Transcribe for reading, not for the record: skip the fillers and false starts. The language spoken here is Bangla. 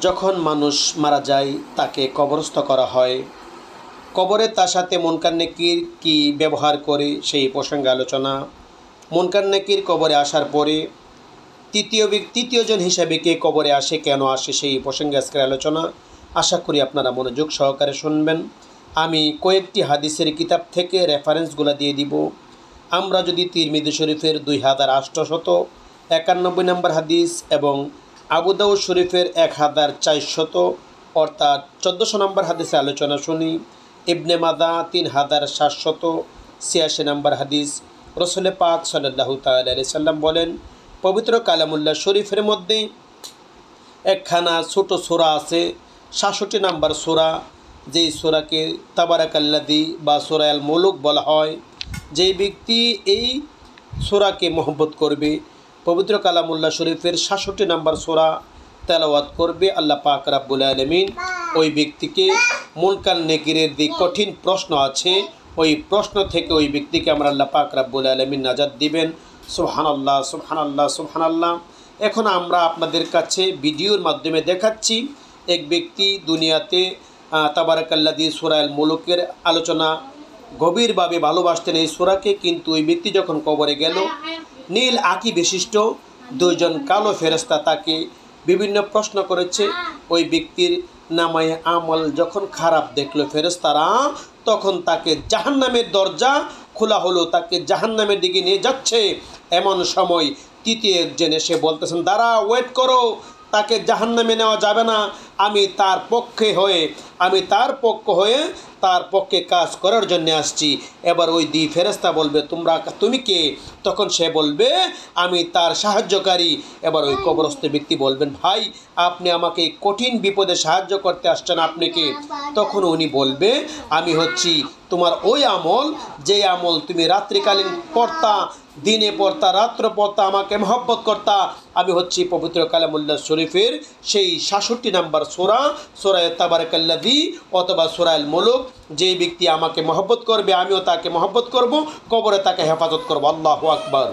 যখন মানুষ মারা যায় তাকে কবরস্থ করা হয়। কবরে তার সাথে মুনকার নেকির কী ব্যবহার করে সেই প্রসঙ্গে আলোচনা। মুনকার নেকির কবরে আসার পরে তৃতীয়জন হিসাবে কে কবরে আসে, কেন আসে, সেই প্রসঙ্গে আজকের আলোচনা। আশা করি আপনারা মনোযোগ সহকারে শুনবেন। আমি কয়েকটি হাদিসের কিতাব থেকে রেফারেন্সগুলো দিয়ে দিব। আমরা যদি তিরমিজি শরীফের 2891 নম্বর হাদিস এবং আবু দাউদ শরীফের 1400 অর্থাৎ 1400 নম্বর হাদিসে আলোচনা শুনি, ইবনে মাদা 3786 নম্বর হাদিস, রসুল পাক সাল্লাল্লাহু তাআলা আলাইহি সাল্লাম বলেন, পবিত্র কালামুল্লাহ শরীফের মধ্যে একখানা ছোট সূরা আছে, 66 নম্বর সূরা, যেই সূরাকে তাবারাকাল্লাযী বা সূরা আল মুলুক বলা হয়। যেই ব্যক্তি এই সূরাকে মহব্বত করবে, পবিত্র কালামুল্লাহ শরীফের 66 নম্বর সূরা তেলাওয়াত করবে, আল্লাহ পাক রাব্বুল আলামিন ওই ব্যক্তিকে মুনকার নেকিরের যে কঠিন প্রশ্ন আছে ওই প্রশ্ন থেকে ওই ব্যক্তিকে আমরা আল্লাহ পাক রাব্বুল আলামিন নাজাত দিবেন। সুবহানাল্লাহ, সুবহানাল্লাহ, সুবহানাল্লাহ। এখন আমরা আপনাদের কাছে ভিডিওর মাধ্যমে দেখাচ্ছি এক ব্যক্তি দুনিয়াতে তাবারাকাল্লাযী সূরা আল মুলুকের আলোচনা গভীরভাবে ভালোবাসতেন এই সূরাকে, কিন্তু ওই ব্যক্তি যখন কবরে গেল, নীল আঁখি বিশিষ্ট দুইজন কালো ফেরেশতা তাকে বিভিন্ন প্রশ্ন করেছে। ওই ব্যক্তির নামায়ে আমল যখন খারাপ দেখলো ফেরেশতারা, তখন তাকে জাহান্নামের দরজা খোলা হলো, তাকে জাহান্নামের দিকে নিয়ে যাচ্ছে। এমন সময় তৃতীয় একজন এসে বলতেছেন, দাঁড়া, ওয়েট করো, তাকে জাহান্নামে নেওয়া যাবে না, আমি তার পক্ষ হয়ে তার পক্ষে কাজ করার জন্য আসছি। এবার ওই দুই ফেরেশতা বলবে, তুমি কে? তখন সে বলবে, আমি তার সাহায্যকারী। এবার ওই কবরস্থ ব্যক্তি বলবেন, ভাই, আপনি আমাকে কঠিন বিপদে সাহায্য করতে আসছেন, আপনি কে? তখন উনি বলবে, আমি হচ্ছি তোমার ওই আমল, যে আমল তুমি রাত্রিকালীন পড়তা, দিনে পড়তা, রাত্র পড়তা, আমাকে মহব্বত করতা। আমি হচ্ছি পবিত্র কালামুল্লাহ শরীফের সেই 66 নম্বর সূরা, সূরা তাবারাকাল্লাযী অথবা সূরা আল মুলুক। যেই ব্যক্তি আমাকে মহব্বত করবে, আমিও তাকে মহব্বত করব, কবরে তাকে হেফাজত করব। আল্লাহু আকবার।